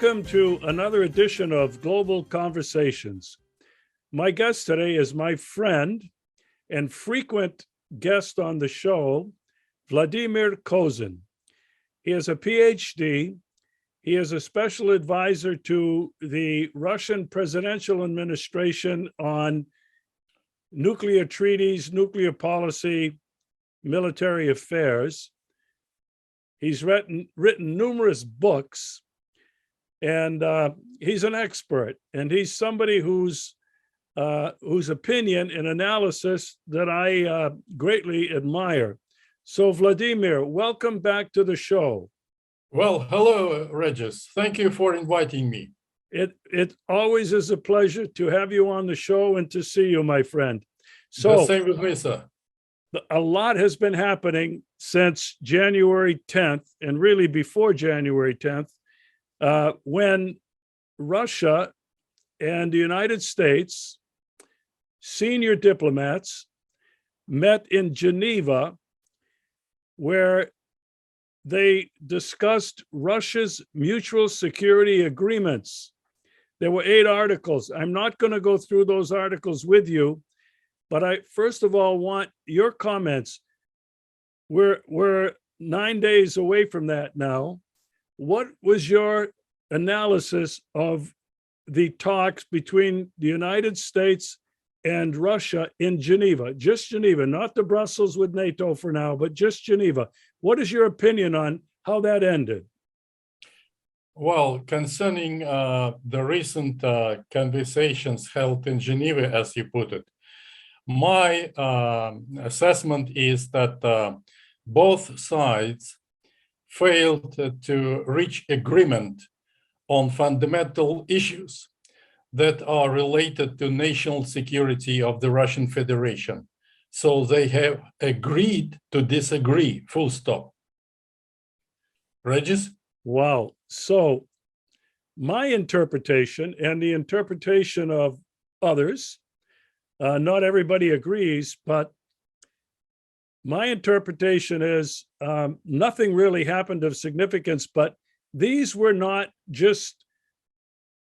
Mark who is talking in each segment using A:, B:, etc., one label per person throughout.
A: Welcome to another edition of Global Conversations. My guest today is my friend and frequent guest on the show, Vladimir Kozin. He has a PhD. He is a special advisor to the Russian presidential administration on nuclear treaties, nuclear policy, military affairs. He's written numerous books, and he's an expert, and he's somebody whose opinion and analysis that I greatly admire. So, Vladimir, welcome back to the show.
B: Well, hello, Regis. Thank you for inviting me.
A: It always is a pleasure to have you on the show and to see you, my friend. So,
B: the same with me, sir.
A: A lot has been happening since January 10th, and really before January 10th, when Russia and the United States senior diplomats met in Geneva, where they discussed Russia's mutual security agreements. There were 8 articles. I'm not going to go through those articles with you, but I first of all want your comments. We're 9 days away from that now. What was your analysis of the talks between the United States and Russia in Geneva? Just Geneva, not the Brussels with NATO for now, but just Geneva. What is your opinion on how that ended?
B: Well, concerning the recent conversations held in Geneva, as you put it, my assessment is that both sides failed to reach agreement on fundamental issues that are related to national security of the Russian Federation. So they have agreed to disagree, full stop. Regis?
A: Wow. So my interpretation and the interpretation of others, not everybody agrees, but my interpretation is nothing really happened of significance, but these were not just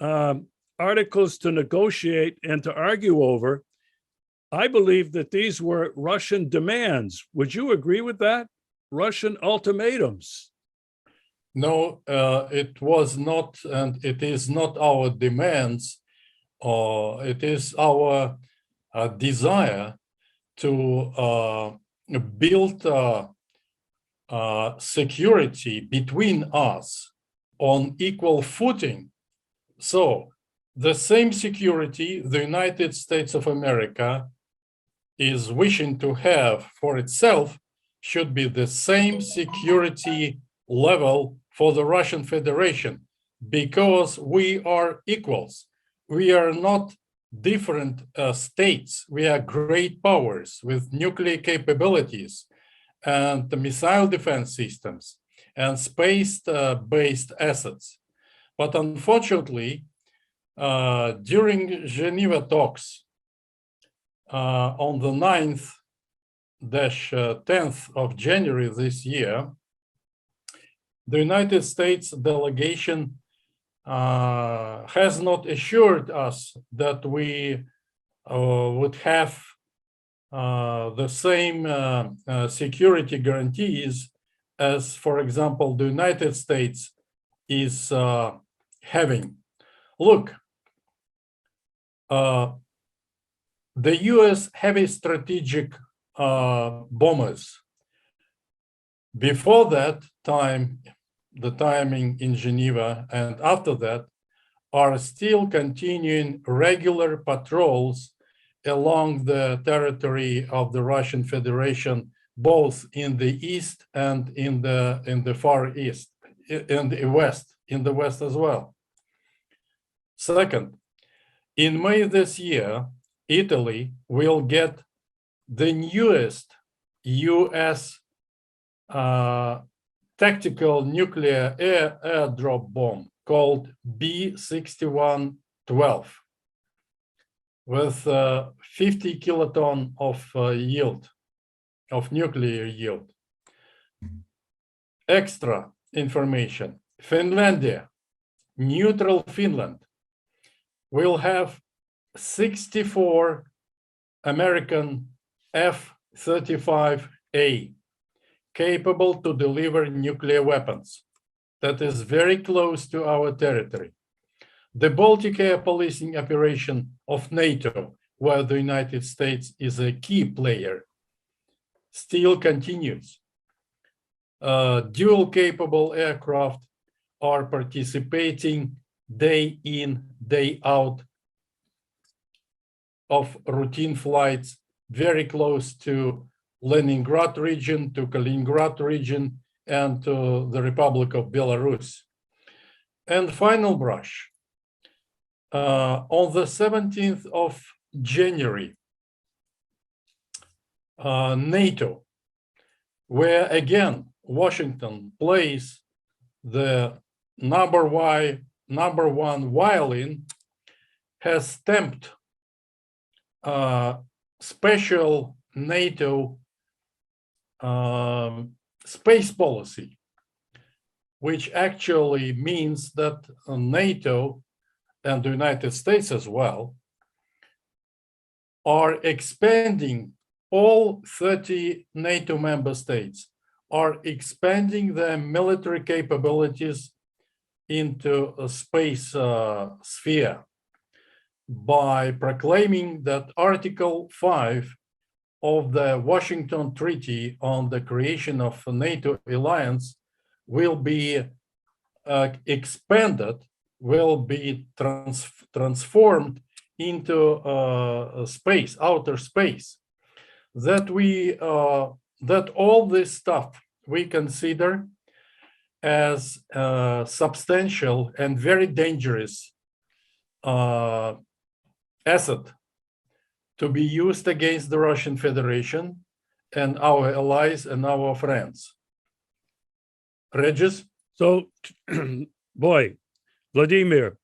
A: articles to negotiate and to argue over. I believe that these were Russian demands. Would you agree with that? Russian ultimatums?
B: No, it was not, and it is not our demands. It is our desire to build security between us on equal footing. So the same security the United States of America is wishing to have for itself should be the same security level for the Russian Federation, because we are equals. We are not different states. We are great powers with nuclear capabilities and the missile defense systems and space-based assets. But unfortunately, during Geneva talks on the 9th-10th of January this year, the United States delegation has not assured us that we would have the same security guarantees as, for example, the United States is having. Look, the US heavy strategic bombers, before that time, the timing in Geneva, and after that, are still continuing regular patrols along the territory of the Russian Federation, both in the east and in the far east, in the west as well. Second, in May this year, Italy will get the newest US tactical nuclear airdrop bomb called B-6112 with 50 kiloton of yield, of nuclear yield. Extra information, Finlandia neutral Finland will have 64 American F-35A capable to deliver nuclear weapons. That is very close to our territory. The Baltic air policing operation of NATO, where the United States is a key player, still continues. Dual capable aircraft are participating day in, day out of routine flights very close to Leningrad region, to Kaliningrad region, and to the Republic of Belarus. And final brush. On the 17th of January, NATO, where again Washington plays the number one violin, has stamped special NATO space policy, which actually means that NATO and the United States as well are expanding. All 30 NATO member states are expanding their military capabilities into a space sphere by proclaiming that Article 5 of the Washington Treaty on the creation of a NATO alliance will be expanded, will be transformed into space, outer space. That all this stuff we consider as substantial and very dangerous asset to be used against the Russian Federation and our allies and our friends. Regis?
A: So, boy, Vladimir,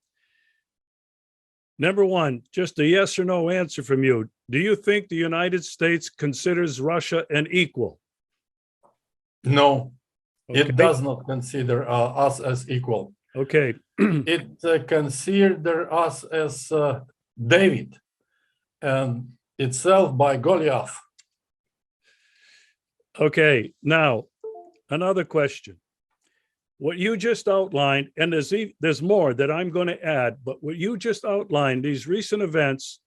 A: number one, just a yes or no answer from you. Do you think the United States considers Russia an equal?
B: No,
A: Okay.
B: it does not consider us as equal.
A: Okay.
B: It considers us as David and itself by Goliath.
A: Okay. Now, another question. What you just outlined, and there's more that I'm going to add, but what you just outlined, these recent events,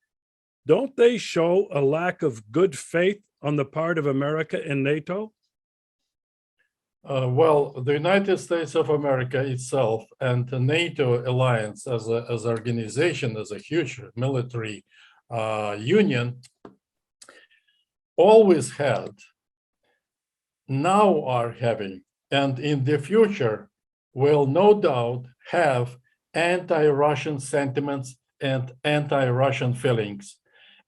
A: don't they show a lack of good faith on the part of America and NATO?
B: Well, the United States of America itself and the NATO alliance as an organization, as a huge military union, always had, now are having, and in the future will no doubt have anti-Russian sentiments and anti-Russian feelings,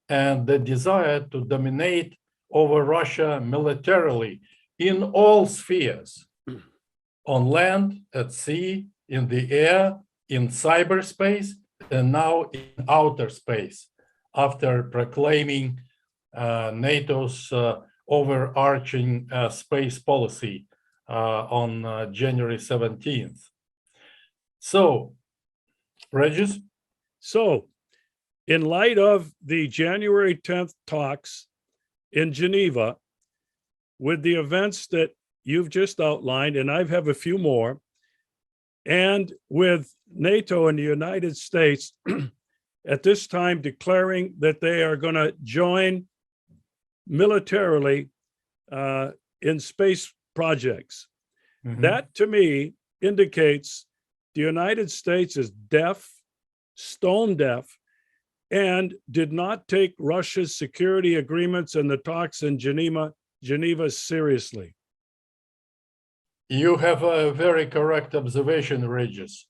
B: and the desire to dominate over Russia militarily in all spheres, on land, at sea, in the air, in cyberspace, and now in outer space, after proclaiming NATO's overarching space policy on January 17th. So, Regis?
A: So, in light of the January 10th talks in Geneva, with the events that you've just outlined, and I have a few more, and with NATO and the United States at this time declaring that they are going to join militarily in space projects.
B: Mm-hmm.
A: That, to me, indicates the United States is deaf, stone deaf, and did not take Russia's security agreements and the talks in Geneva seriously.
B: You have a very correct observation, Regis.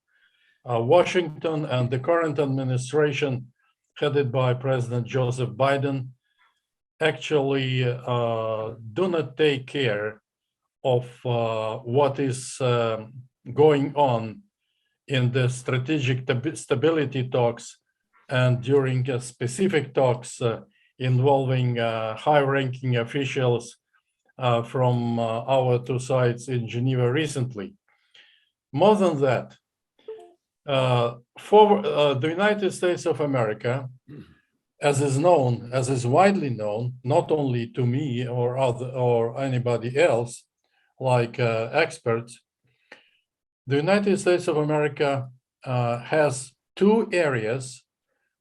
B: Washington and the current administration, headed by President Joseph Biden, actually do not take care of what is going on in the strategic stability talks and during specific talks involving high-ranking officials from our two sides in Geneva recently. More than that, the United States of America, as is widely known, not only to me or anybody else, like experts, the United States of America has two areas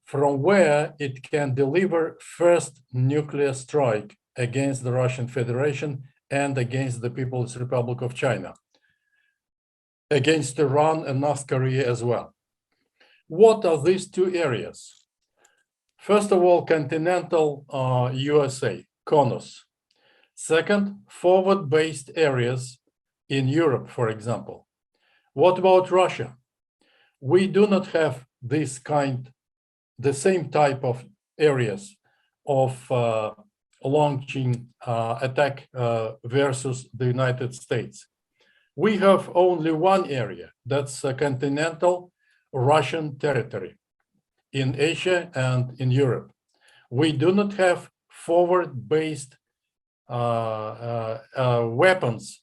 B: from where it can deliver first nuclear strike against the Russian Federation and against the People's Republic of China, against Iran and North Korea as well. What are these two areas? First of all, continental USA, CONUS. Second, forward-based areas in Europe, for example. What about Russia? We do not have the same type of areas of launching attack versus the United States. We have only one area, that's continental Russian territory in Asia and in Europe. We do not have forward-based weapons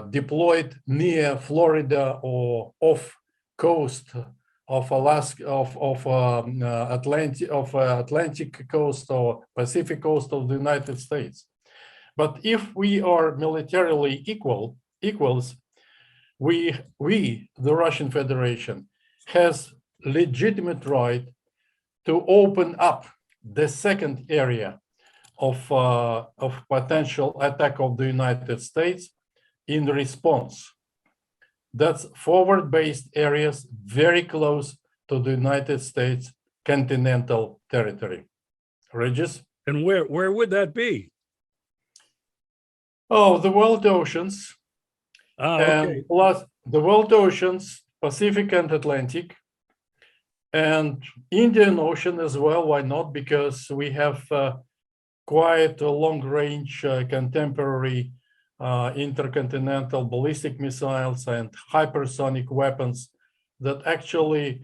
B: deployed near Florida or off coast of Alaska, Atlantic coast or Pacific coast of the United States. But if we are militarily equals, we, the Russian Federation, has legitimate right to open up the second area of potential attack of the United States in response. That's forward-based areas very close to the United States continental territory. Regis?
A: And where would that be?
B: Oh, the world oceans.
A: Okay.
B: And plus the world oceans, Pacific and Atlantic, and Indian Ocean as well. Why not? Because we have quite a long-range contemporary intercontinental ballistic missiles and hypersonic weapons that actually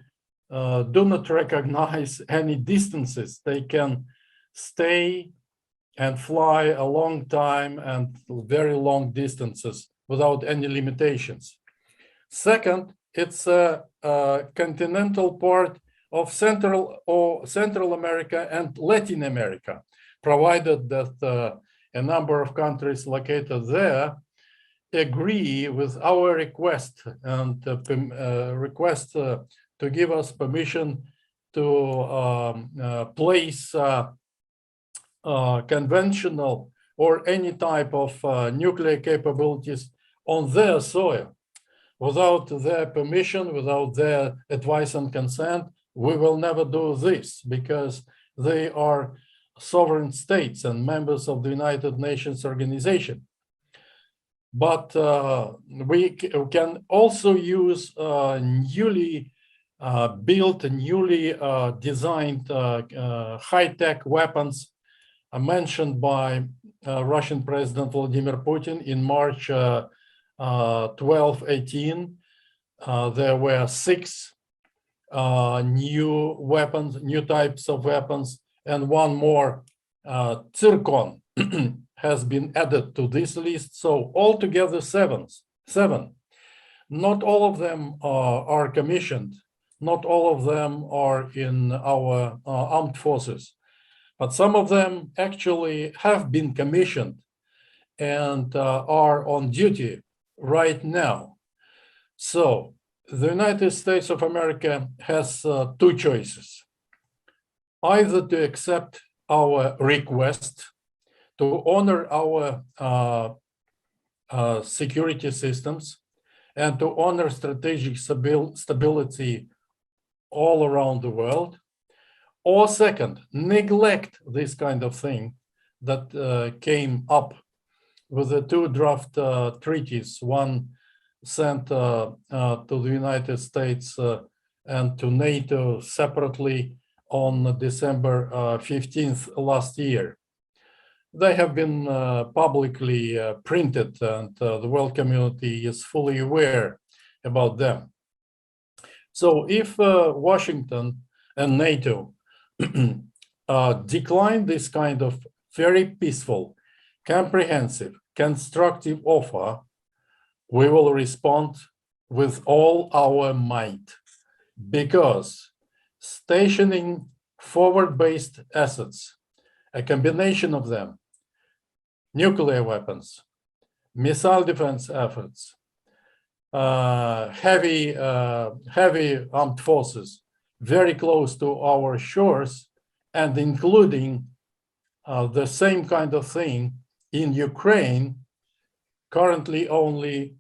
B: do not recognize any distances. They can stay and fly a long time and very long distances without any limitations. Second, it's a continental part of Central America and Latin America, provided that a number of countries located there agree with our request and request to give us permission to place conventional or any type of nuclear capabilities on their soil. Without their permission, without their advice and consent, we will never do this because they are sovereign states and members of the United Nations organization. But we can also use newly built and newly designed high-tech weapons mentioned by Russian President Vladimir Putin in March 12-18. There were 6 new weapons, new types of weapons, and one more, Zircon, has been added to this list. So altogether 7. Not all of them are commissioned. Not all of them are in our armed forces. But some of them actually have been commissioned and are on duty right now. So the United States of America has 2 choices. Either to accept our request to honor our security systems and to honor strategic stability all around the world, or second, neglect this kind of thing that came up with the 2 draft treaties, one sent to the United States and to NATO separately on December 15th last year. They have been publicly printed and the world community is fully aware about them. So if Washington and NATO decline this kind of very peaceful, comprehensive, constructive offer, we will respond with all our might, because stationing forward-based assets, a combination of them, nuclear weapons, missile defense efforts, heavy armed forces very close to our shores, and including the same kind of thing in Ukraine, currently only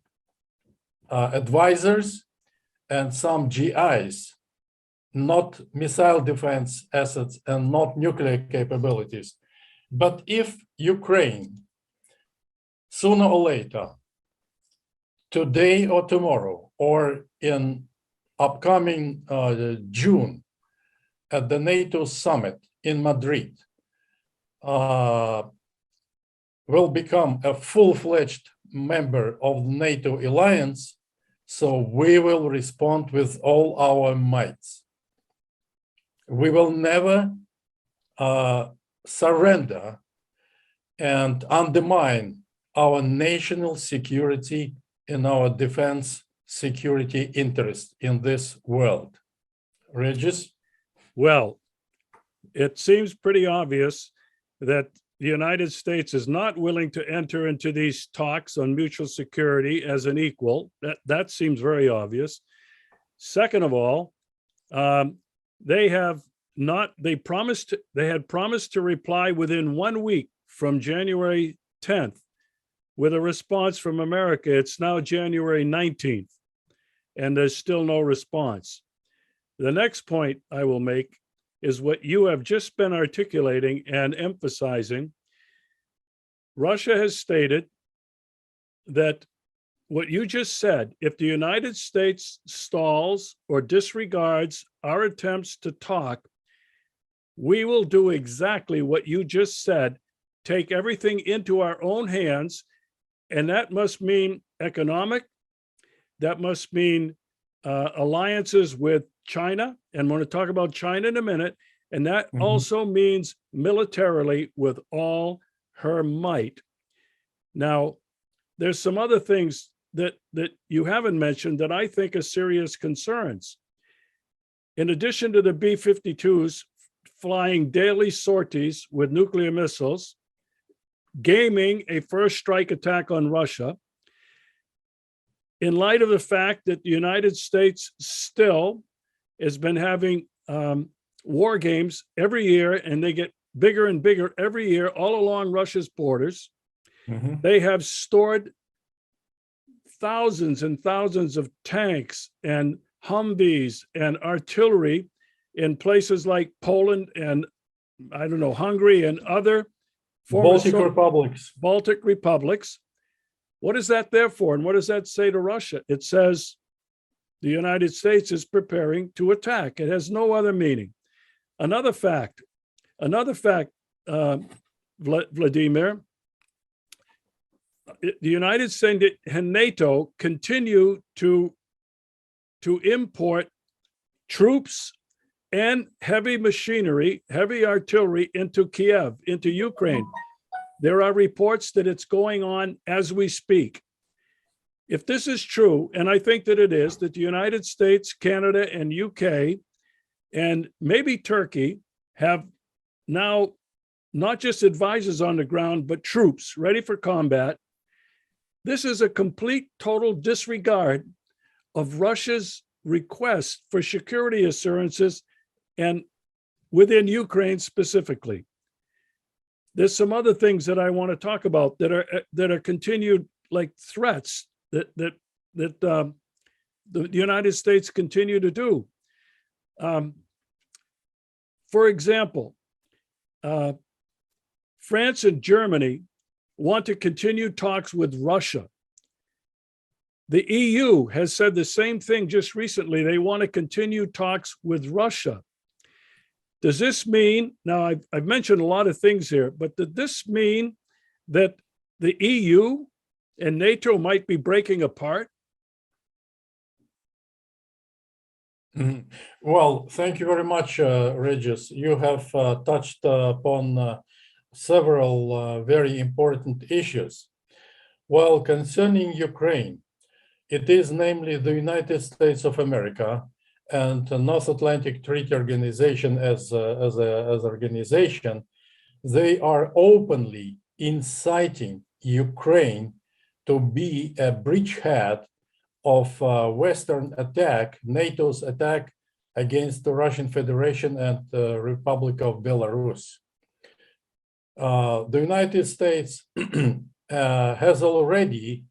B: advisors and some GIs, not missile defense assets and not nuclear capabilities. But if Ukraine, sooner or later, today or tomorrow, or in upcoming June at the NATO summit in Madrid, will become a full-fledged member of the NATO alliance, so we will respond with all our mights. We will never surrender and undermine our national security and our defense security interest in this world. Regis?
A: Well, it seems pretty obvious that the United States is not willing to enter into these talks on mutual security as an equal. That seems very obvious. Second of all, they had promised to reply within 1 week from January 10th with a response from America. It's now January 19th, and there's still no response. The next point I will make is what you have just been articulating and emphasizing. Russia has stated that what you just said, if the United States stalls or disregards our attempts to talk, we will do exactly what you just said, take everything into our own hands. And that must mean economic, that must mean alliances with China, and I'm going to talk about China in a minute, and that also means militarily with all her might. Now, there's some other things that you haven't mentioned that I think are serious concerns. In addition to the B-52s flying daily sorties with nuclear missiles, gaming a first strike attack on Russia, in light of the fact that the United States still has been having war games every year, and they get bigger and bigger every year all along Russia's borders. They have stored thousands and thousands of tanks and Humvees and artillery in places like Poland and, I don't know, Hungary and other
B: Baltic
A: republics. What is that there for? And what does that say to Russia? It says the United States is preparing to attack. It has no other meaning. Another fact, Vladimir, the United States and NATO continue to import troops and heavy machinery, heavy artillery into Kiev, into Ukraine. There are reports that it's going on as we speak. If this is true, and I think that it is, that the United States, Canada, and UK, and maybe Turkey have now not just advisors on the ground, but troops ready for combat, this is a complete, total disregard of Russia's request for security assurances, and within Ukraine specifically. There's some other things that I want to talk about that are continued, like threats that the United States continue to do. For example, France and Germany want to continue talks with Russia. The EU has said the same thing just recently. They want to continue talks with Russia. Does this mean, now I've mentioned a lot of things here, but does this mean that the EU and NATO might be breaking apart?
B: Well, thank you very much, Regis. You have touched upon several very important issues. Well, concerning Ukraine, It is namely the United States of America and the North Atlantic Treaty Organization as organization. They are openly inciting Ukraine to be a bridgehead of Western attack, NATO's attack against the Russian Federation and the Republic of Belarus. The United States has already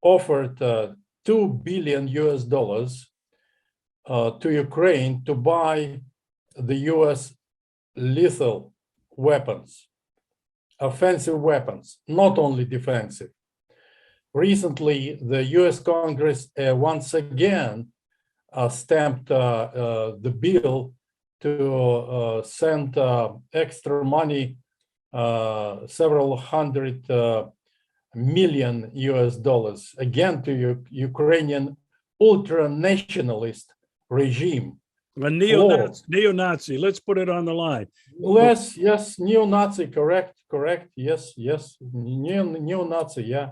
B: offered $2 billion to Ukraine to buy the US lethal weapons, offensive weapons, not only defensive. Recently, the US Congress once again stamped the bill to send extra money, several hundred million US dollars, again to Ukrainian ultra-nationalist regime.
A: A neo-Nazi. Let's put it on the line.
B: Yes, neo-Nazi, correct, yes, neo-Nazi, yeah.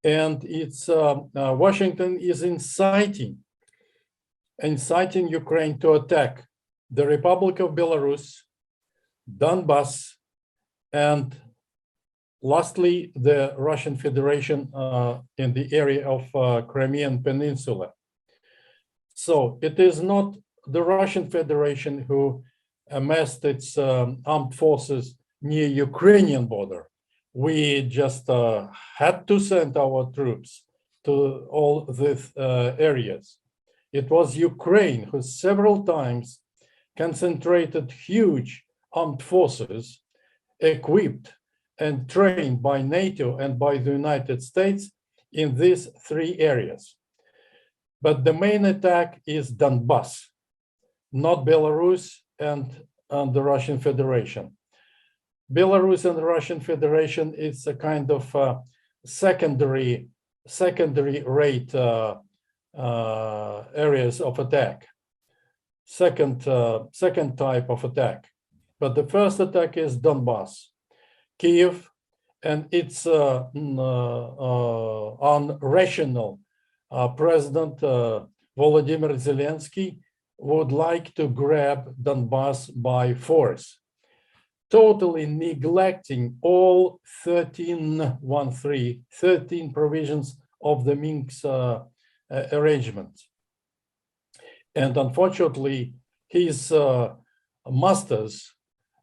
B: And it's Washington is inciting Ukraine to attack the Republic of Belarus, Donbass, and lastly, the Russian Federation in the area of Crimean Peninsula. So it is not the Russian Federation who amassed its armed forces near Ukrainian border. We just had to send our troops to all these areas. It was Ukraine who several times concentrated huge armed forces equipped and trained by NATO and by the United States in these three areas. But the main attack is Donbass, not Belarus and the Russian Federation. Belarus and the Russian Federation is a kind of secondary rate areas of attack, second type of attack. But the first attack is Donbass, Kiev, and its unrational President Vladimir Zelensky would like to grab Donbass by force, totally neglecting all 13 provisions of the Minsk arrangement. And unfortunately, his masters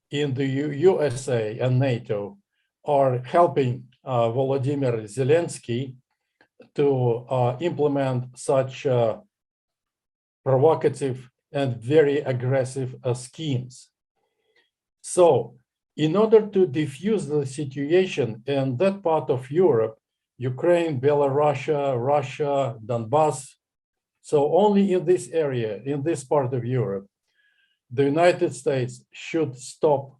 B: in the USA and NATO are helping Volodymyr Zelensky to implement such provocative and very aggressive schemes. So, in order to defuse the situation in that part of Europe, Ukraine, Belarus, Russia, Donbass, so only in this area, in this part of Europe, the United States should stop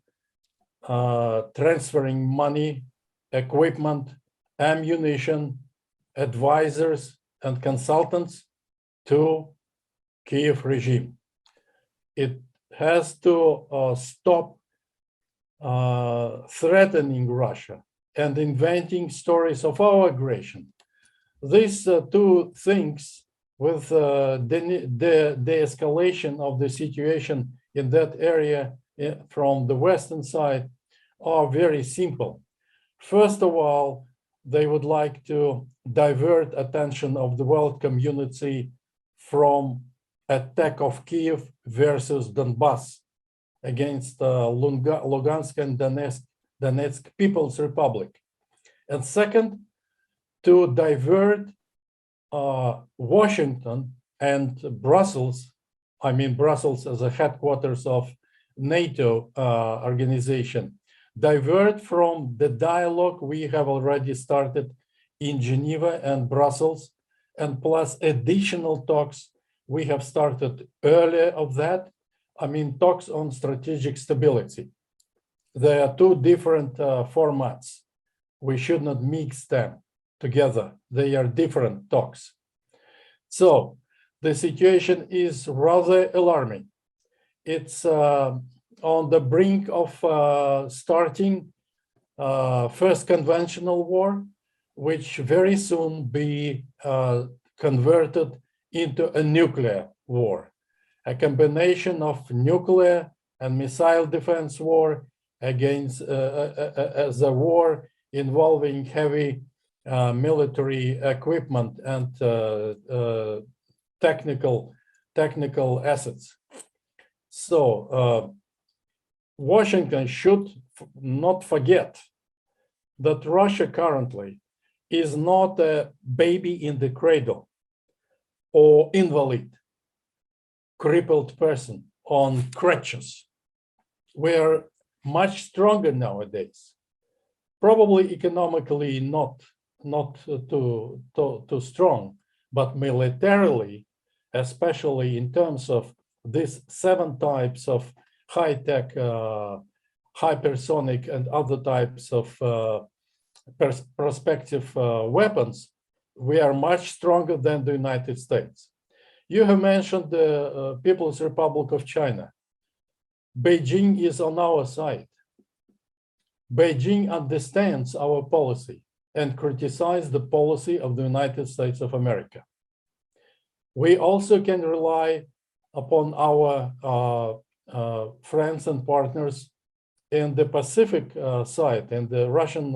B: transferring money, equipment, ammunition, advisors, and consultants to Kiev regime. It has to stop threatening Russia and inventing stories of our aggression. These two things, with the de-escalation of the situation in that area from the Western side, are very simple. First of all, they would like to divert attention of the world community from attack of Kiev versus Donbass against Lugansk and Donetsk People's Republic. And second, to divert Washington and Brussels, I mean Brussels as a headquarters of NATO organization, divert from the dialogue we have already started in Geneva and Brussels, and plus additional talks we have started earlier of that, I mean talks on strategic stability. There are two different formats. We should not mix them together. They are different talks. So the situation is rather alarming. It's on the brink of starting first conventional war. which very soon be converted into a nuclear war, a combination of nuclear and missile defense war against as a war involving heavy military equipment and technical assets. So Washington should not forget that Russia currently is not a baby in the cradle or invalid, crippled person on crutches. We're much stronger nowadays, probably economically not too strong, but militarily, especially in terms of these 7 types of high-tech, hypersonic and other types of prospective weapons, we are much stronger than the United States. You have mentioned the People's Republic of China. Beijing is on our side. Beijing understands our policy and criticizes the policy of the United States of America. We also can rely upon our friends and partners in the Pacific side, in the Russian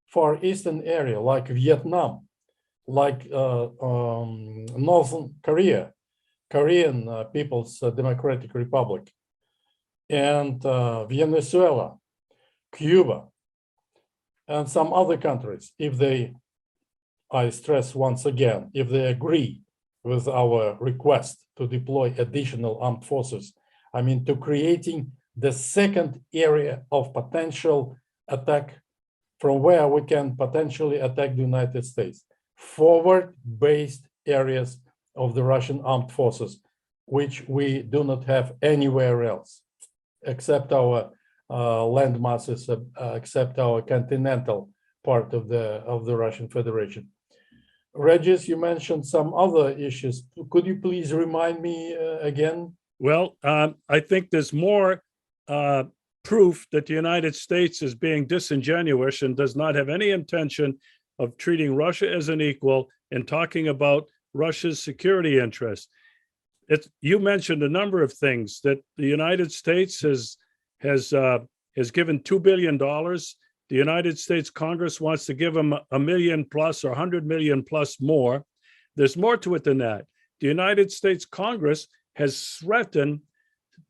B: Far Eastern area, like Vietnam, like Northern Korea, Korean People's Democratic Republic, and Venezuela, Cuba, and some other countries, if they, I stress once again, if they agree with our request to deploy additional armed forces, I mean, to creating the second area of potential attack from where we can potentially attack the United States, forward-based areas of the Russian armed forces, which we do not have anywhere else, except our land masses, except our continental part of the Russian Federation. Regis, you mentioned some other issues. Could you please remind me again?
A: Well, I think there's more proof that the United States is being disingenuous and does not have any intention of treating Russia as an equal and talking about Russia's security interests. You mentioned a number of things that the United States has given $2 billion. The United States Congress wants to give them $1 million plus or 100 million plus more. There's more to it than that. The United States Congress has threatened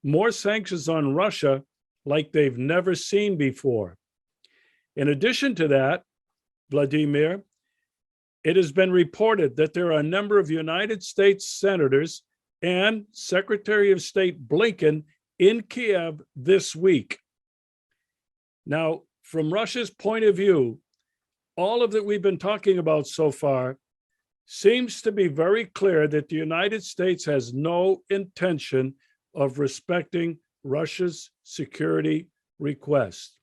A: more sanctions on Russia like they've never seen before. In addition to that, Vladimir, it has been reported that there are a number of United States senators and Secretary of State Blinken in Kiev this week. Now, from Russia's point of view, all of that we've been talking about so far seems to be very clear that the United States has no intention of respecting Russia's security request.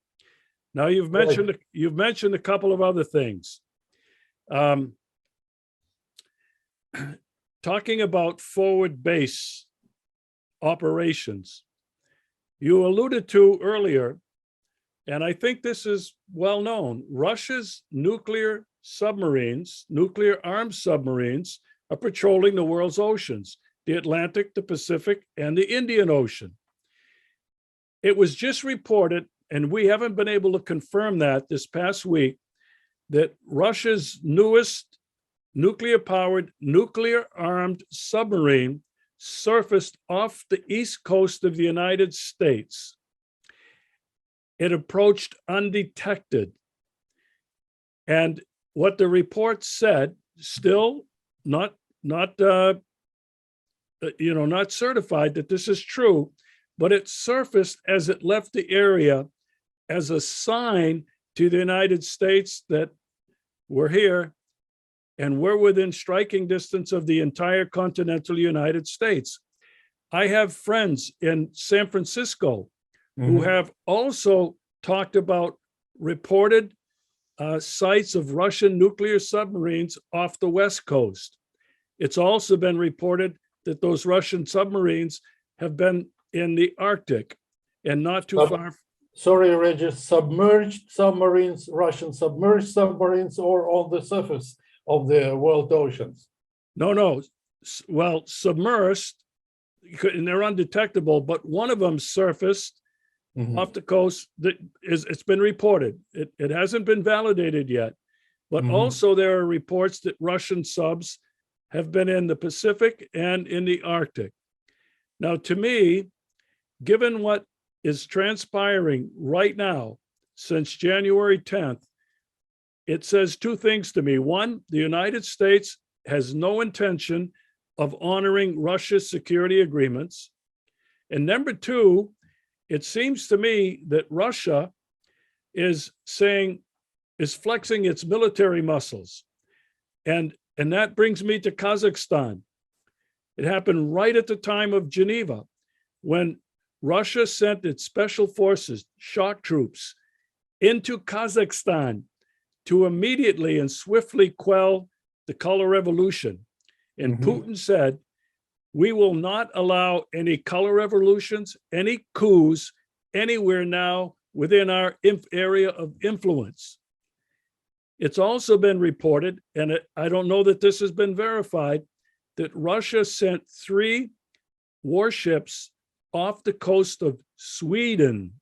A: Now, you've mentioned a couple of other things. Talking about forward base operations, you alluded to earlier, and I think this is well known, Russia's nuclear submarines, nuclear armed submarines, are patrolling the world's oceans, the Atlantic, the Pacific, and the Indian Ocean. It was just reported, and we haven't been able to confirm that this past week, that Russia's newest nuclear-powered, nuclear-armed submarine surfaced off the east coast of the United States. It approached undetected. And what the report said, still not certified that this is true, but it surfaced as it left the area as a sign to the United States that we're here and we're within striking distance of the entire continental United States. I have friends in San Francisco who have also talked about reported sites of Russian nuclear submarines off the West Coast. It's also been reported that those Russian submarines have been in the Arctic and not too far.
B: sorry, Regis, submerged submarines, Russian submerged submarines, or on the surface of the world oceans?
A: No. Well, submersed, and they're undetectable, but one of them surfaced off the coast. It's been reported. It hasn't been validated yet, but also there are reports that Russian subs have been in the Pacific and in the Arctic. Now, to me, given what is transpiring right now since January 10th, it says two things to me. One, the United States has no intention of honoring Russia's security agreements. And number two, it seems to me that Russia is flexing its military muscles. And that brings me to Kazakhstan. It happened right at the time of Geneva, when Russia sent its special forces, shock troops, into Kazakhstan to immediately and swiftly quell the color revolution. And Putin said, we will not allow any color revolutions, any coups anywhere now within our area of influence. It's also been reported, and I don't know that this has been verified, that Russia sent 3 warships off the coast of Sweden,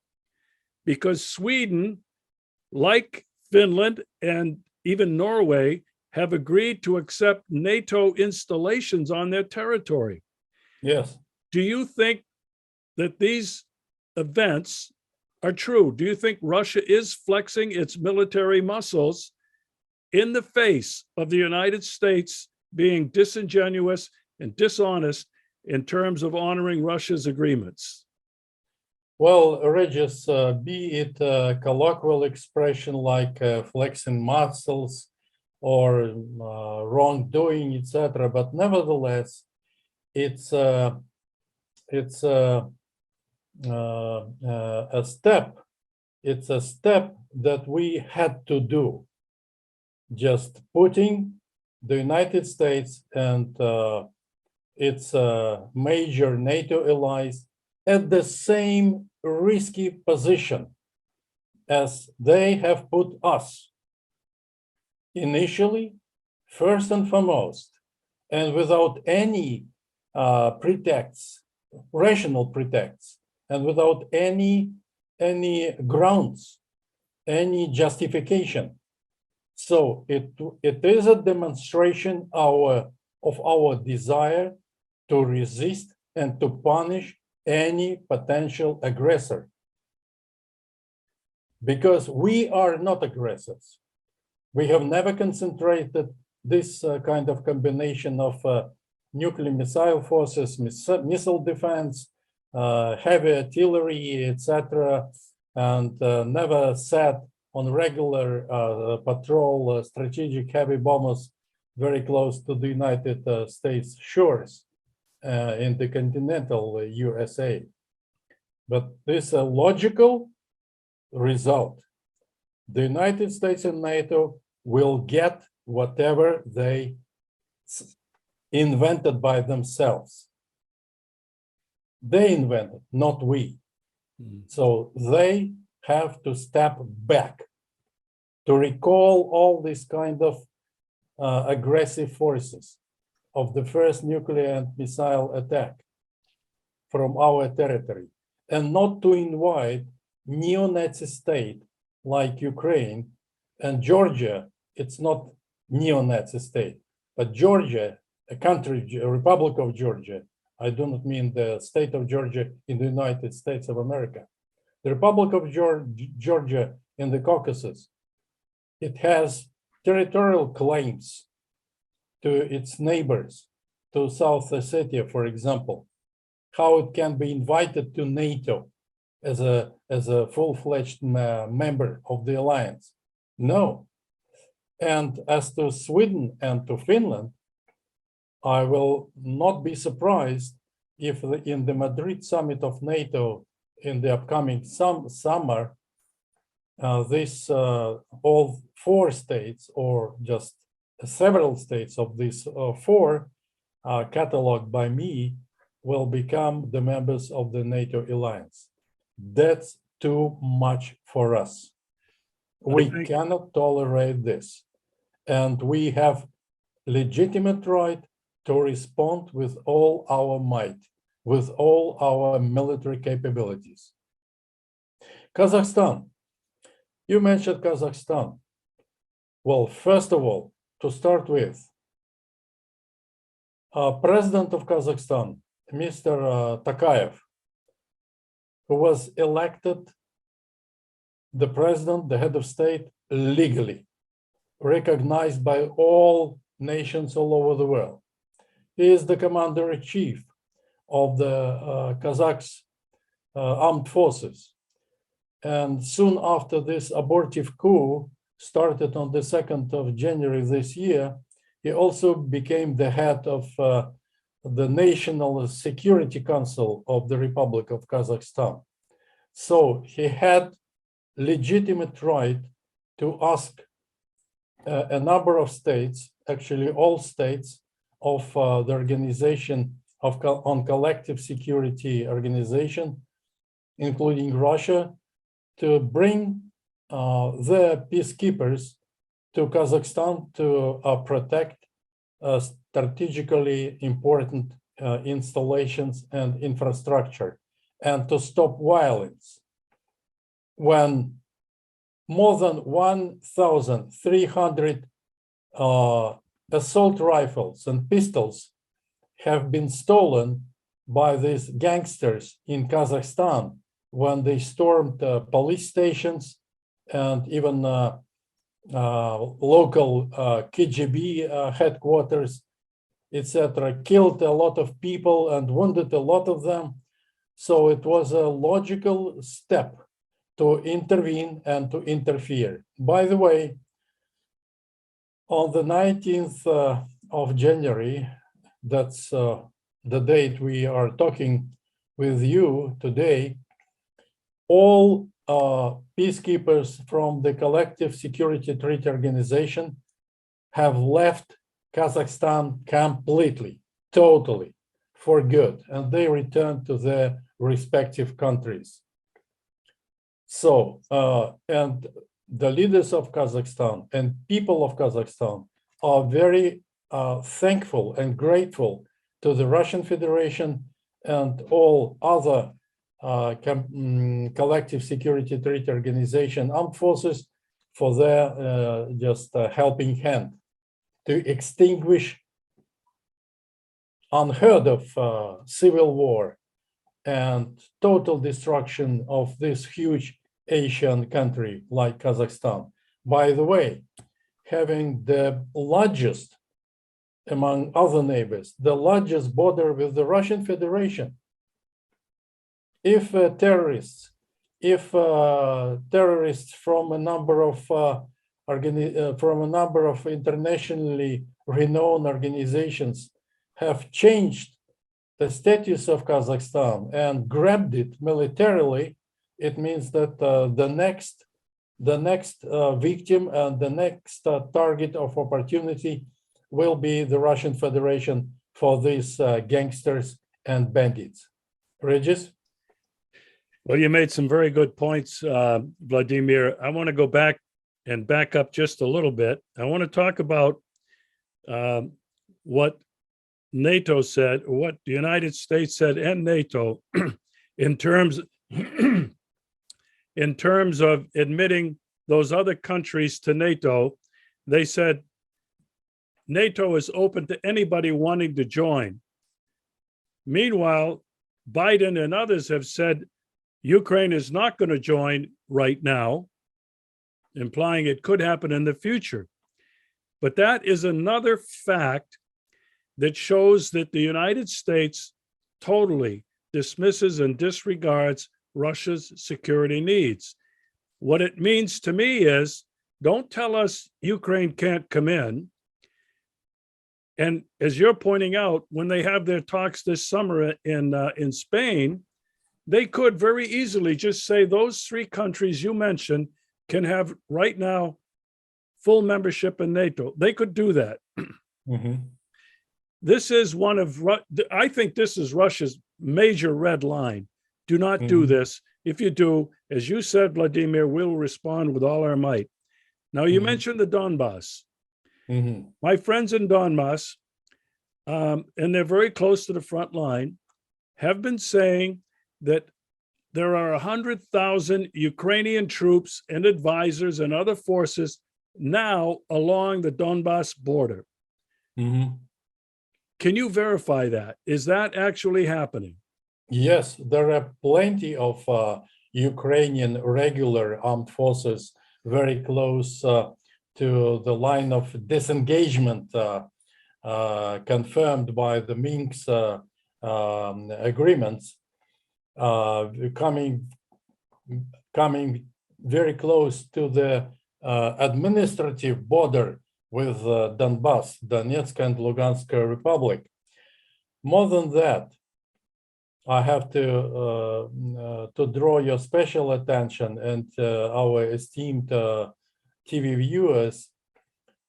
A: because Sweden, like Finland and even Norway, have agreed to accept NATO installations on their territory.
B: Yes.
A: Do you think that these events are true? Do you think Russia is flexing its military muscles in the face of the United States being disingenuous and dishonest in terms of honoring Russia's agreements?
B: Well, Regis, be it a colloquial expression like flexing muscles or wrongdoing, etc., but nevertheless, it's a step. It's a step that we had to do. Just putting the United States and its major NATO allies at the same risky position as they have put us. Initially, first and foremost, and without any pretexts, rational pretexts, and without any grounds, any justification. So it is a demonstration of our desire to resist and to punish any potential aggressor. Because we are not aggressors. We have never concentrated this kind of combination of nuclear missile forces, missile defense, heavy artillery, etc., and never sat on regular patrol strategic heavy bombers very close to the United States shores in the continental USA. But this is a logical result. The United States and NATO will get whatever they invented by themselves. They invented, not we. So they have to step back to recall all these kind of aggressive forces of the first nuclear and missile attack from our territory, and not to invite neo-Nazi state like Ukraine and Georgia. It's not neo-Nazi state, but Georgia, a country, a Republic of Georgia. I do not mean the state of Georgia in the United States of America. The Republic of Georgia in the Caucasus, it has territorial claims to its neighbors, to South Ossetia, for example. How it can be invited to NATO as a full-fledged member of the alliance? No. And as to Sweden and to Finland, I will not be surprised if in the Madrid summit of NATO in the upcoming summer, all 4 states, or just several states of these 4 cataloged by me, will become the members of the NATO alliance. That's too much for us. We cannot tolerate this. And we have legitimate right to respond with all our might, with all our military capabilities. Kazakhstan. You mentioned Kazakhstan. Well, first of all, to start with, President of Kazakhstan, Mr. Tokayev, who was elected the president, the head of state, legally, recognized by all nations all over the world. He is the commander-in-chief of the Kazakhs armed forces. And soon after this abortive coup started on the 2nd of January this year, he also became the head of the National Security Council of the Republic of Kazakhstan. So he had legitimate right to ask a number of states, actually all states of the organization on collective security organization, including Russia, to bring their peacekeepers to Kazakhstan to protect strategically important installations and infrastructure, and to stop violence. When more than 1,300 assault rifles and pistols have been stolen by these gangsters in Kazakhstan when they stormed police stations and even local KGB headquarters, etc., killed a lot of people and wounded a lot of them. So it was a logical step to intervene and to interfere. By the way, on the 19th of January, that's the date we are talking with you today, all peacekeepers from the Collective Security Treaty Organization have left Kazakhstan completely, totally, for good, and they returned to their respective countries. So, and the leaders of Kazakhstan and people of Kazakhstan are very thankful and grateful to the Russian Federation and all other collective security treaty organization armed forces for their just helping hand to extinguish unheard of civil war and total destruction of this huge Asian country like Kazakhstan. By the way, having the largest, among other neighbors, the largest border with the Russian Federation. If terrorists from a number of internationally renowned organizations have changed the status of Kazakhstan and grabbed it militarily, it means that the next victim and the next target of opportunity will be the Russian Federation for these gangsters and bandits. Regis?
A: Well, you made some very good points, Vladimir. I want to go back up just a little bit. I want to talk about what NATO said, or what the United States said and NATO in terms of admitting those other countries to NATO. They said NATO is open to anybody wanting to join. Meanwhile, Biden and others have said Ukraine is not going to join right now, implying it could happen in the future. But that is another fact that shows that the United States totally dismisses and disregards Russia's security needs. What it means to me is, don't tell us Ukraine can't come in. And as you're pointing out, when they have their talks this summer in Spain, they could very easily just say those three countries you mentioned can have right now full membership in NATO. They could do that.
B: Mm-hmm.
A: This is I think this is Russia's major red line. Do not do this. If you do, as you said, Vladimir, we'll respond with all our might. Now, you mentioned the Donbass. My friends in Donbass, and they're very close to the front line, have been saying that there are 100,000 Ukrainian troops and advisors and other forces now along the Donbass border. Can you verify that? Is that actually happening?
B: Yes, there are plenty of Ukrainian regular armed forces very close to the line of disengagement confirmed by the Minsk agreements, coming very close to the administrative border with Donbass, Donetsk and Lugansk Republic. More than that, I have to draw your special attention and our esteemed TV viewers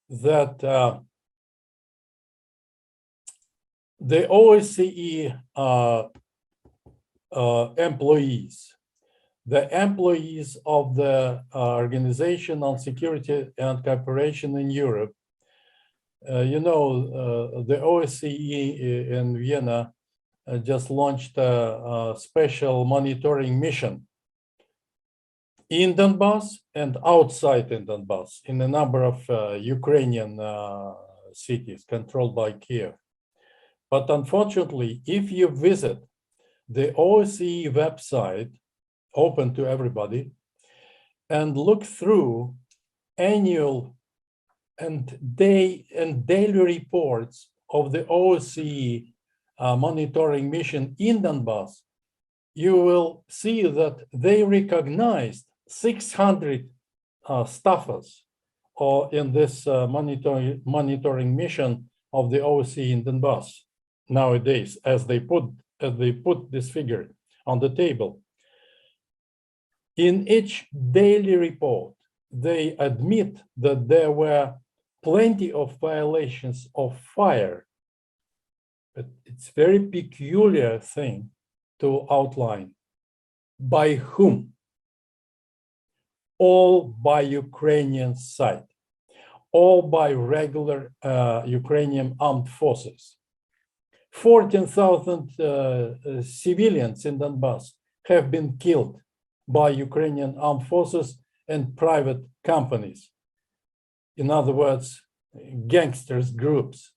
B: that the OSCE employees, the employees of the Organization on Security and Cooperation in Europe, the OSCE in Vienna just launched a special monitoring mission in Donbass and outside in Donbass, in a number of Ukrainian cities controlled by Kiev. But unfortunately, if you visit the OSCE website, open to everybody, and look through annual and daily reports of the OSCE monitoring mission in Donbass, you will see that they recognized 600 staffers in this monitoring mission of the OSCE in Donbass nowadays, as they put this figure on the table. In each daily report, they admit that there were plenty of violations of fire. But it's a very peculiar thing to outline. By whom? All by Ukrainian side, all by regular Ukrainian armed forces. 14,000 civilians in Donbass have been killed by Ukrainian armed forces and private companies. In other words, gangsters groups.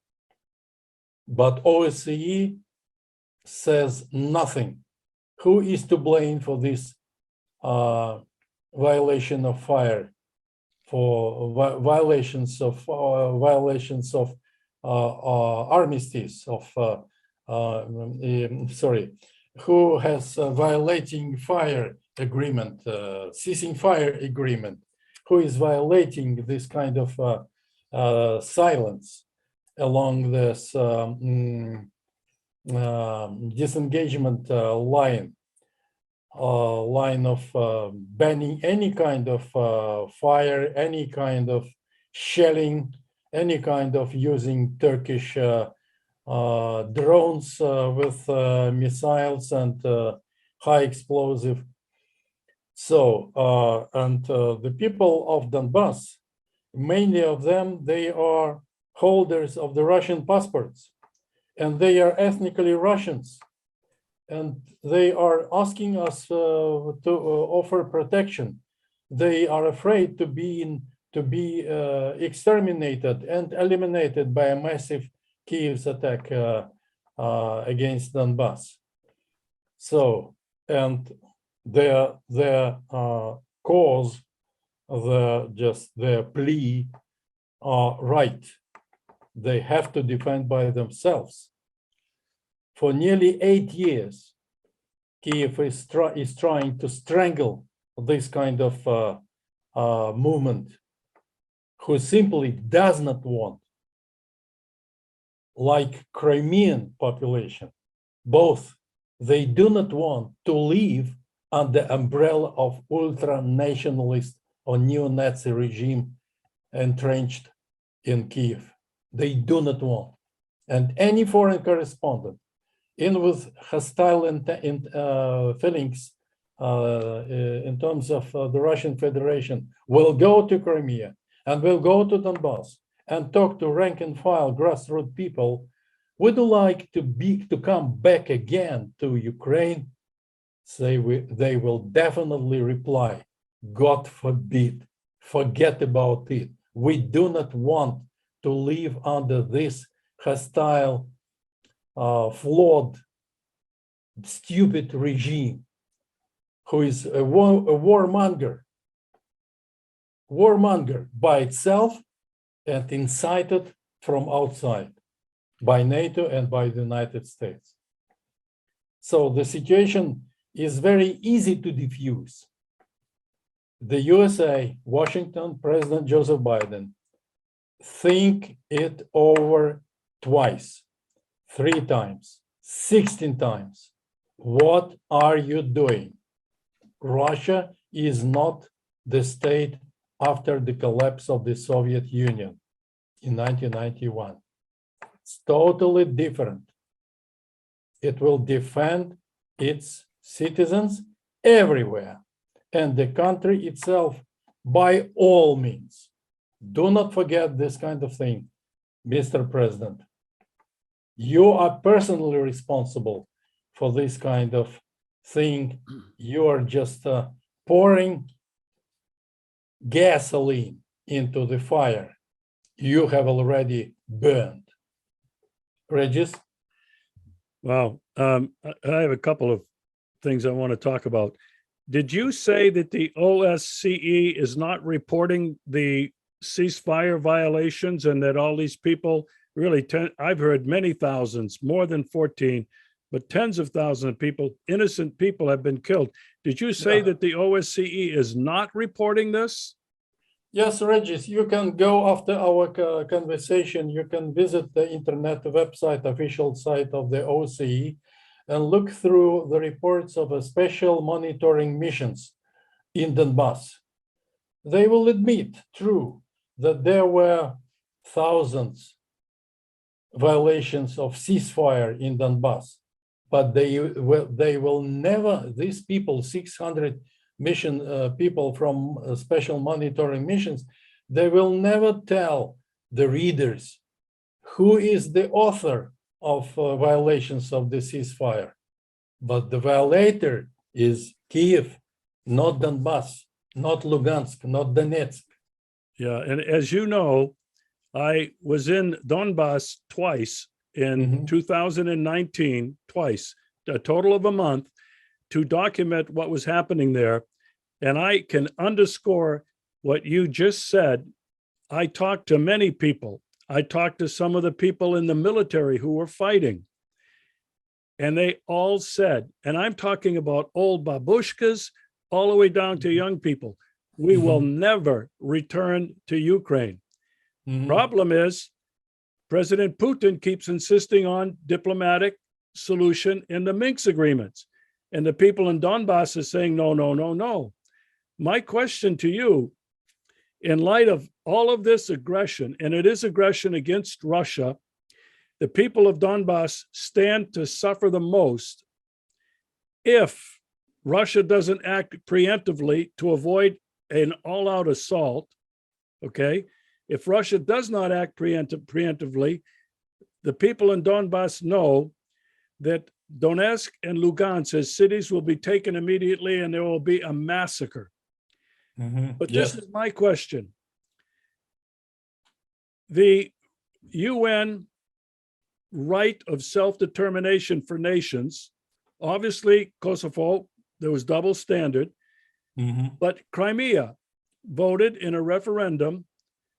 B: But OSCE says nothing. Who is to blame for this violation of fire, for violations of armistice, who has violating fire agreement, ceasing fire agreement, who is violating this kind of silence along this disengagement line of banning any kind of fire, any kind of shelling, any kind of using Turkish drones with missiles and high explosive. So, the people of Donbass, many of them, they are holders of the Russian passports, and they are ethnically Russians, and they are asking us to offer protection. They are afraid to be exterminated and eliminated by a massive Kiev's attack against Donbass. So, and their cause, their plea are right. They have to defend by themselves. For nearly 8 years, Kiev is trying to strangle this kind of movement, who simply does not want, like Crimean population, both, they do not want to live under the umbrella of ultra-nationalist or neo-Nazi regime entrenched in Kiev. They do not want. And any foreign correspondent in with hostile feelings in terms of the Russian Federation, will go to Crimea and will go to Donbass and talk to rank and file grassroots people, would you like to come back again to Ukraine? They will definitely reply, God forbid, forget about it. We do not want to live under this hostile, flawed, stupid regime who is a warmonger by itself and incited from outside by NATO and by the United States. So the situation is very easy to diffuse. The USA, Washington, President Joseph Biden, think it over twice, 3 times, 16 times. What are you doing? Russia is not the state after the collapse of the Soviet Union in 1991. It's totally different. It will defend its citizens everywhere and the country itself by all means. Do not forget this kind of thing, Mr. President. You are personally responsible for this kind of thing. You are just pouring gasoline into the fire you have already burned. Regis?
A: Wow. I have a couple of things I want to talk about. Did you say that the OSCE is not reporting the ceasefire violations and that all these people really, I've heard many thousands, more than 14, but tens of thousands of people, innocent people have been killed. Did you say that the OSCE is not reporting this?
B: Yes, Regis, you can go after our conversation. You can visit the internet website, official site of the OSCE, and look through the reports of a special monitoring missions in Donbass. They will admit, true, that there were thousands violations of ceasefire in Donbass, but they will never, these people, 600 mission people from special monitoring missions, they will never tell the readers who is the author of violations of the ceasefire. But the violator is Kiev, not Donbass, not Lugansk, not Donetsk.
A: Yeah, and as you know, I was in Donbass twice in 2019, twice, a total of a month, to document what was happening there. And I can underscore what you just said. I talked to many people. I talked to some of the people in the military who were fighting. And they all said, and I'm talking about old babushkas all the way down to young people, we will never return to Ukraine. Problem is, President Putin keeps insisting on diplomatic solution in the Minsk agreements. And the people in Donbass are saying, no, no, no, no. My question to you, in light of all of this aggression, and it is aggression against Russia, the people of Donbass stand to suffer the most if Russia doesn't act preemptively to avoid an all-out assault, okay? If Russia does not act preemptively, the people in Donbass know that Donetsk and Lugansk as cities will be taken immediately and there will be a massacre. But this is my question. The UN right of self-determination for nations, obviously Kosovo, there was double standard, but Crimea voted in a referendum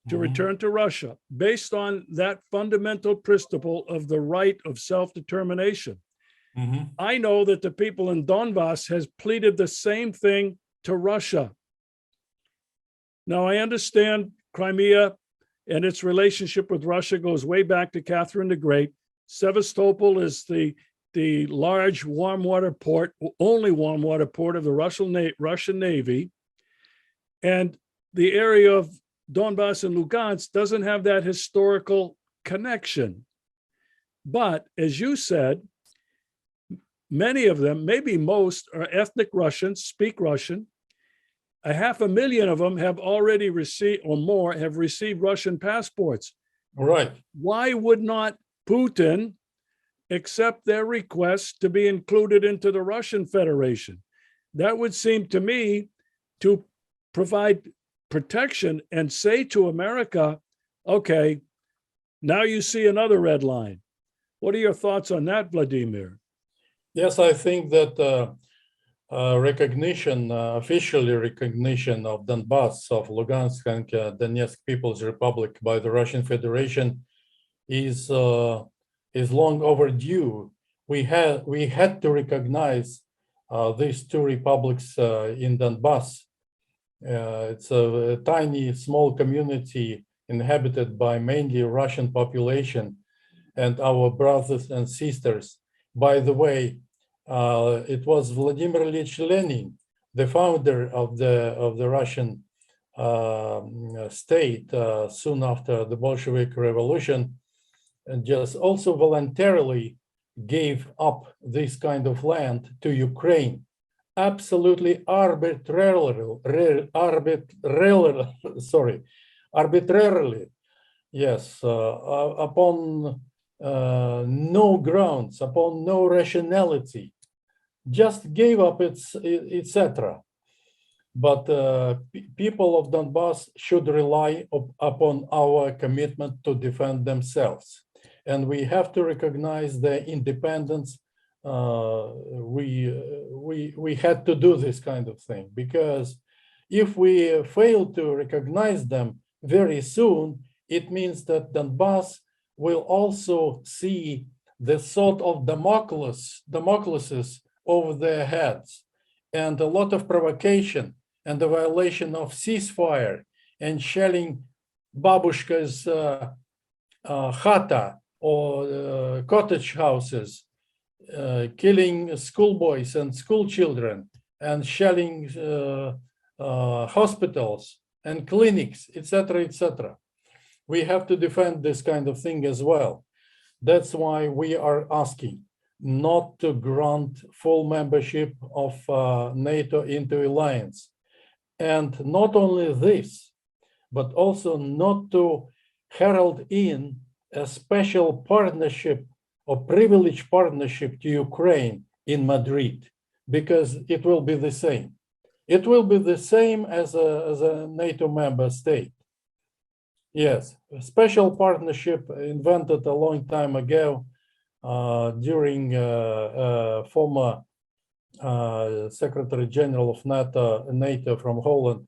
A: to return to Russia based on that fundamental principle of the right of self-determination. I know that the people in Donbass has pleaded the same thing to Russia. Now, I understand Crimea and its relationship with Russia goes way back to Catherine the Great. Sevastopol is the large warm water port, only warm water port of the Russian Navy. And the area of Donbass and Lugansk doesn't have that historical connection. But as you said, many of them, maybe most, are ethnic Russians, speak Russian. 500,000 of them have already received, or more, have received Russian passports.
B: Right.
A: Why would not Putin accept their request to be included into the Russian Federation? That would seem to me to provide protection and say to America, okay, now you see another red line. What are your thoughts on that, Vladimir?
B: Yes, I think that recognition, officially recognition of Donbass, of Lugansk and Donetsk People's Republic by the Russian Federation is long overdue. We had to recognize these two republics in Donbass. It's a tiny, small community inhabited by mainly Russian population and our brothers and sisters. By the way, it was Vladimir Ilyich Lenin, the founder of the Russian state soon after the Bolshevik Revolution, and just also voluntarily gave up this kind of land to Ukraine, absolutely arbitrarily, yes, upon no grounds, upon no rationality, just gave up its etc. But people of Donbass should rely upon our commitment to defend themselves. And we have to recognize their independence. We had to do this kind of thing, because if we fail to recognize them very soon, it means that Donbass will also see the sword of Damocles over their heads, and a lot of provocation and the violation of ceasefire and shelling babushka's chata or cottage houses, killing schoolboys and school children, and shelling hospitals and clinics, etc., etc. We have to defend this kind of thing as well. That's why we are asking not to grant full membership of NATO into alliance. And not only this, but also not to herald in a special partnership or privileged partnership to Ukraine in Madrid, because it will be the same. It will be the same as a NATO member state. Yes, a special partnership invented a long time ago during former Secretary General of NATO from Holland,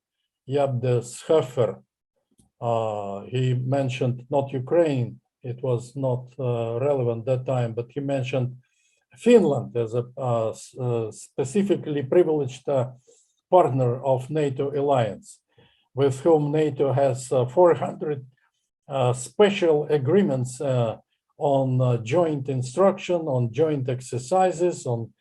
B: Jaap de Scheffer. He mentioned not Ukraine, it was not relevant that time, but he mentioned Finland as a specifically privileged partner of NATO alliance, with whom NATO has 400 special agreements on joint instruction, on joint exercises, on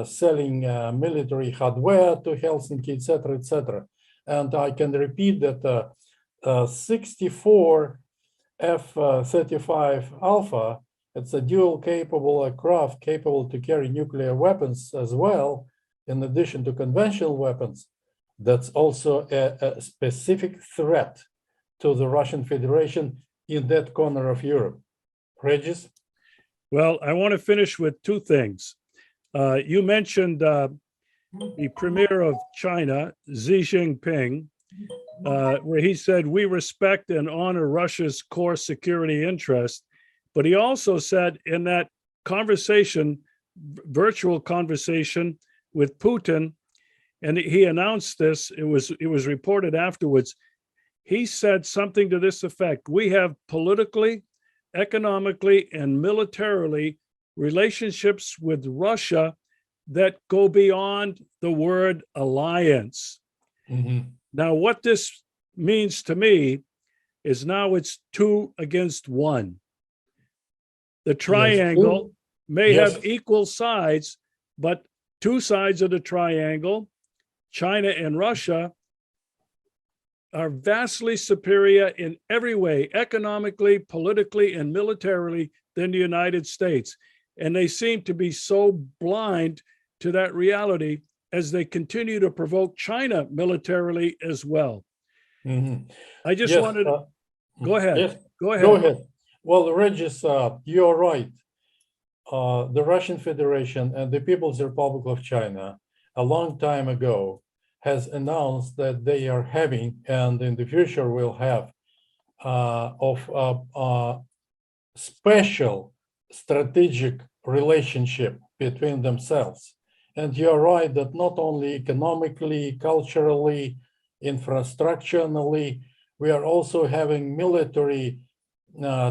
B: selling military hardware to Helsinki, etc., etc. And I can repeat that 64 F-35 Alpha, it's a dual capable craft capable to carry nuclear weapons as well, in addition to conventional weapons. That's also a specific threat to the Russian Federation in that corner of Europe. Regis?
A: Well, I want to finish with two things. You mentioned the premier of China, Xi Jinping, where he said, we respect and honor Russia's core security interests. But he also said in that conversation, virtual conversation with Putin, and he announced this, it was reported afterwards, he said something to this effect: we have politically, economically, and militarily relationships with Russia that go beyond the word alliance.
B: Mm-hmm.
A: Now, what this means to me is now it's 2 against 1. The triangle may have equal sides, but 2 sides of the triangle, China and Russia, are vastly superior in every way, economically, politically, and militarily, than the United States. And they seem to be so blind to that reality as they continue to provoke China militarily as well.
B: Mhm.
A: I just
B: Yes,
A: wanted to go ahead.
B: yes,
A: Go ahead.
B: go ahead. Well, Regis, you're right. The Russian Federation and the People's Republic of China, a long time ago, has announced that they are having, and in the future will have, special strategic relationship between themselves. And you're right that not only economically, culturally, infrastructurally, we are also having military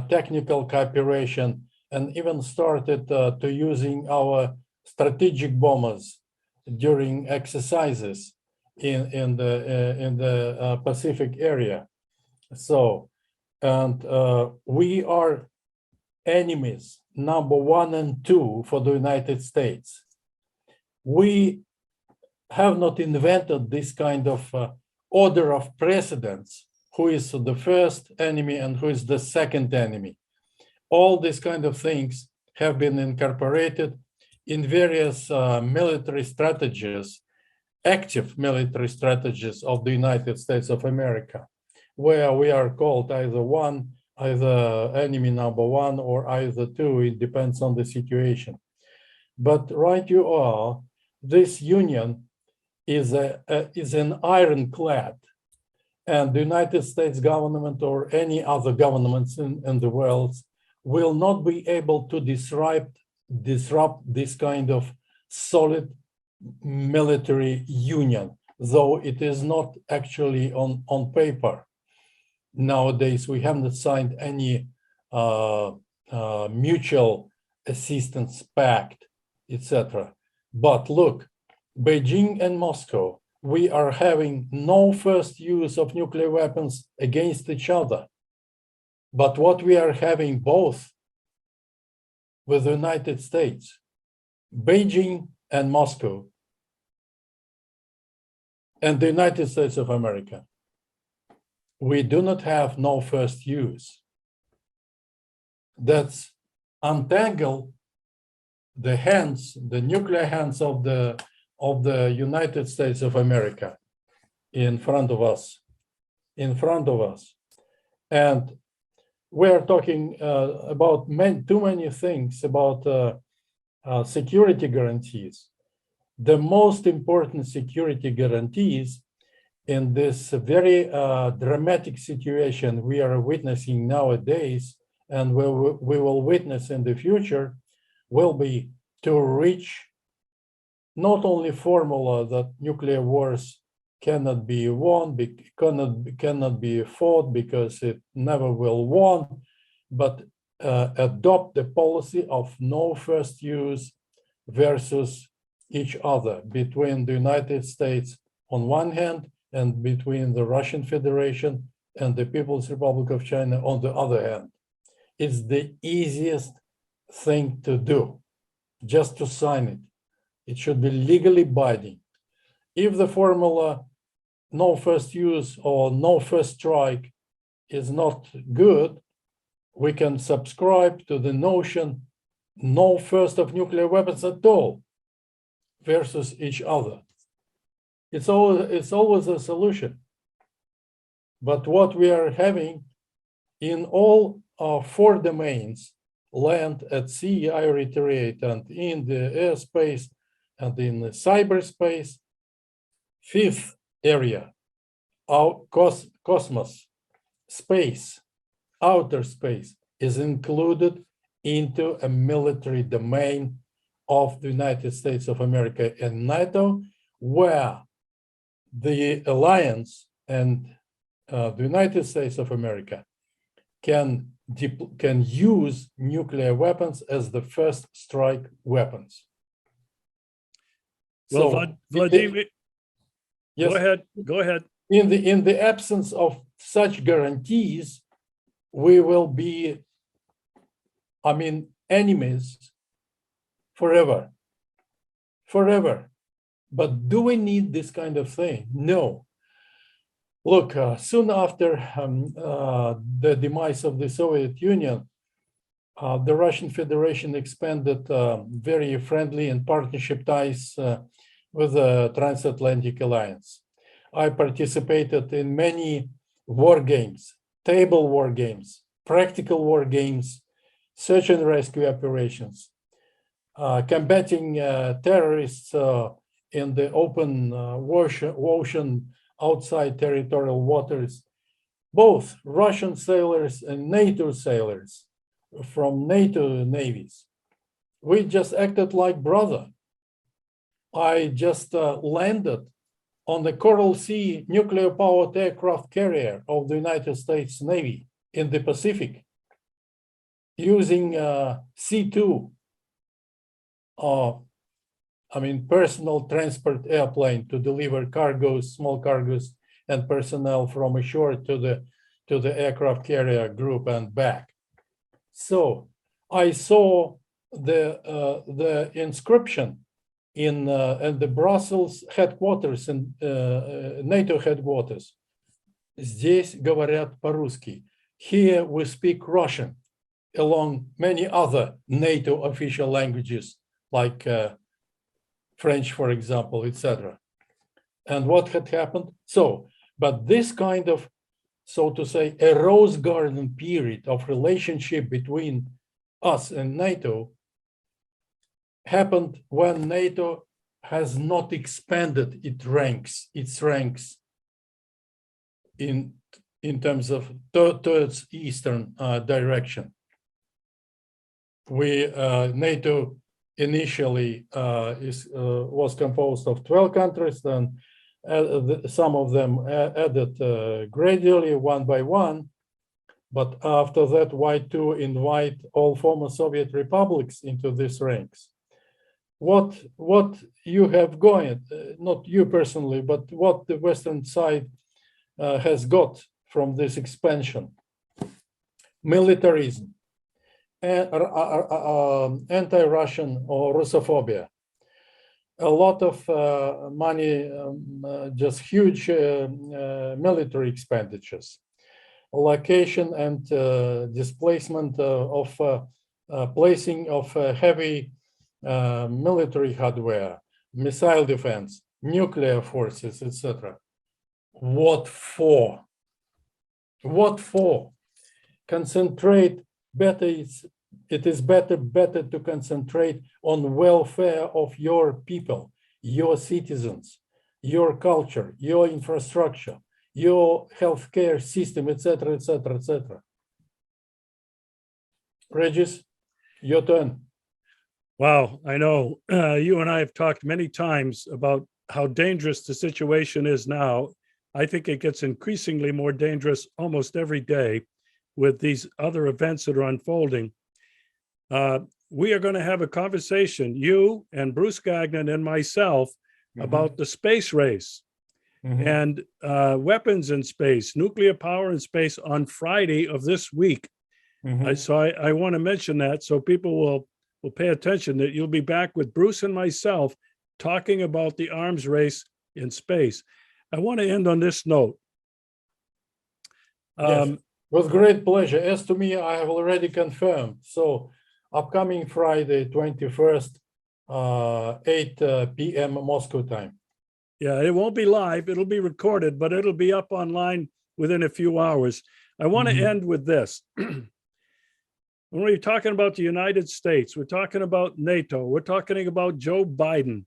B: technical cooperation, and even started to using our strategic bombers during exercises in the Pacific area. So, and we are enemies number 1 and 2 for the United States. We have not invented this kind of order of precedence, who is the first enemy and who is the second enemy. All these kind of things have been incorporated in various military strategies, active military strategies of the United States of America, where we are called either enemy number 1 or either 2, it depends on the situation. But right you are, this union is an ironclad, and the United States government or any other governments in the world will not be able to disrupt this kind of solid military union, though it is not actually on paper. Nowadays, we haven't signed any mutual assistance pact, etc. But look, Beijing and Moscow, we are having no first use of nuclear weapons against each other. But what we are having both with the United States, Beijing and Moscow, and the United States of America, we do not have no first use. That's untangle the hands, the nuclear hands of the United States of America in front of us, And we're talking about too many things about security guarantees. The most important security guarantees in this very dramatic situation we are witnessing nowadays, and we will witness in the future, will be to reach not only formula that nuclear wars cannot be won, cannot be fought because it never will won, but adopt the policy of no first use versus each other between the United States on one hand and between the Russian Federation and the People's Republic of China on the other hand. It's the easiest thing to do, just to sign it. It should be legally binding. If the formula no first use or no first strike is not good, we can subscribe to the notion no first of nuclear weapons at all versus each other. It's always a solution. But what we are having in all 4 domains, land, at sea, I reiterate, and in the airspace and in the cyberspace, 5th area, our cosmos, space, outer space, is included into a military domain of the United States of America and NATO, where the alliance and the United States of America can use nuclear weapons as the first strike weapons.
A: Well,
B: So,
A: Vladimir,
B: yes,
A: go ahead.
B: In the absence of such guarantees, we will be, enemies forever. But do we need this kind of thing? No. Look, soon after the demise of the Soviet Union, the Russian Federation expanded very friendly and partnership ties with the Transatlantic Alliance. I participated in many war games, table war games, practical war games, search and rescue operations, combating terrorists in the open ocean outside territorial waters. Both Russian sailors and NATO sailors from NATO navies. We just acted like brother. I just landed on the Coral Sea nuclear-powered aircraft carrier of the United States Navy in the Pacific, using C-2, personal transport airplane to deliver cargoes, small cargoes, and personnel from ashore to the aircraft carrier group and back. So I saw the inscription in the Brussels headquarters and NATO headquarters. Здесь говорят по-русски. Here we speak Russian, along many other NATO official languages like French, for example, etc. And what had happened? But this kind of, so to say, a rose garden period of relationship between us and NATO happened when NATO has not expanded its ranks in terms of towards eastern direction. NATO initially was composed of 12 countries, and some of them added gradually, one by one. But after that, Y2 invite all former Soviet republics into these ranks. What you have going, not you personally, but what the Western side has got from this expansion: militarism, anti-Russian or Russophobia, a lot of money, just huge military expenditures, location and displacement of placing of heavy military hardware, missile defense, nuclear forces, etc. What for? What for? Concentrate better. It is better to concentrate on welfare of your people, your citizens, your culture, your infrastructure, your healthcare system, etc., etc., etc. Regis, your turn.
A: Wow, I know you and I have talked many times about how dangerous the situation is now. I think it gets increasingly more dangerous almost every day with these other events that are unfolding. We are going to have a conversation, you and Bruce Gagnon and myself, about the space race and weapons in space, nuclear power in space on Friday of this week. So I want to mention that so people will pay attention, that you'll be back with Bruce and myself talking about the arms race in space. I want to end on this note.
B: Yes, with great pleasure. As to me, I have already confirmed. So upcoming Friday, 21st, 8 p.m. Moscow time.
A: Yeah, it won't be live. It'll be recorded, but it'll be up online within a few hours. I want to end with this. When we're talking about the United States, we're talking about NATO, we're talking about Joe Biden,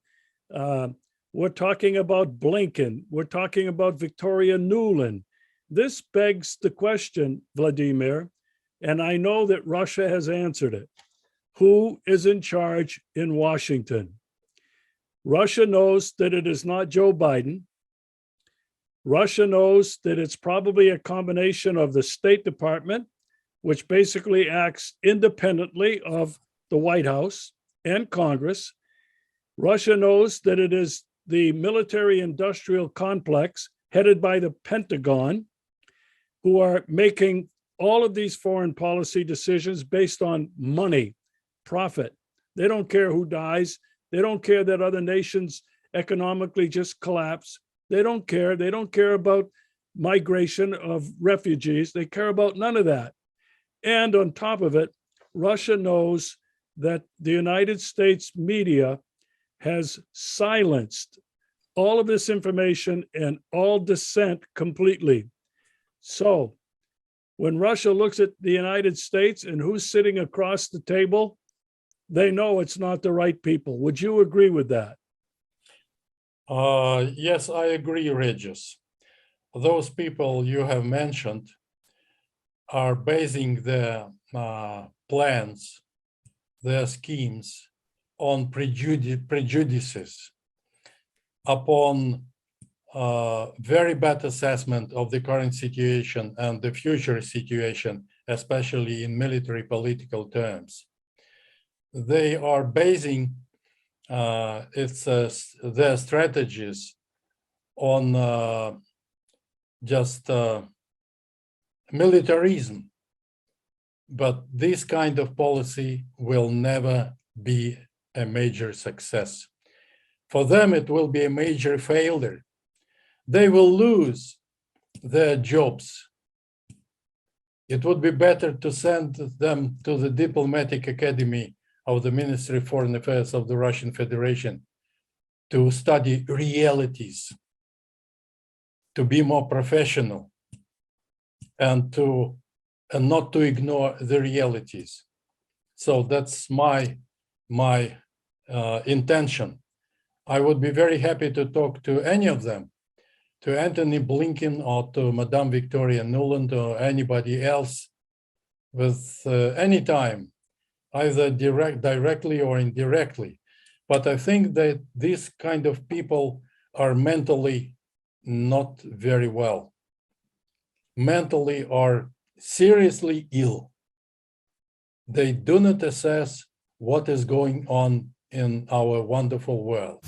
A: we're talking about Blinken, we're talking about Victoria Nuland. This begs the question, Vladimir, and I know that Russia has answered it. Who is in charge in Washington? Russia knows that it is not Joe Biden. Russia knows that it's probably a combination of the State Department, which basically acts independently of the White House and Congress. Russia knows that it is the military-industrial complex headed by the Pentagon, who are making all of these foreign policy decisions based on money, profit. They don't care who dies. They don't care that other nations economically just collapse. They don't care. They don't care about migration of refugees. They care about none of that. And on top of it, Russia knows that the United States media has silenced all of this information and all dissent completely. So when Russia looks at the United States and who's sitting across the table, they know it's not the right people. Would you agree with that?
B: Yes, I agree, Regis. Those people you have mentioned are basing their plans, their schemes on prejudices, upon very bad assessment of the current situation and the future situation, especially in military political terms. They are basing their strategies on just militarism. But this kind of policy will never be a major success. For them, it will be a major failure. They will lose their jobs. It would be better to send them to the diplomatic academy of the Ministry of Foreign Affairs of the Russian Federation to study realities, to be more professional, and not to ignore the realities. So that's my intention. I would be very happy to talk to any of them, to Anthony Blinken or to Madame Victoria Nuland or anybody else with any time, either directly or indirectly. But I think that these kind of people are mentally not very well, mentally are seriously ill. They do not assess what is going on in our wonderful world.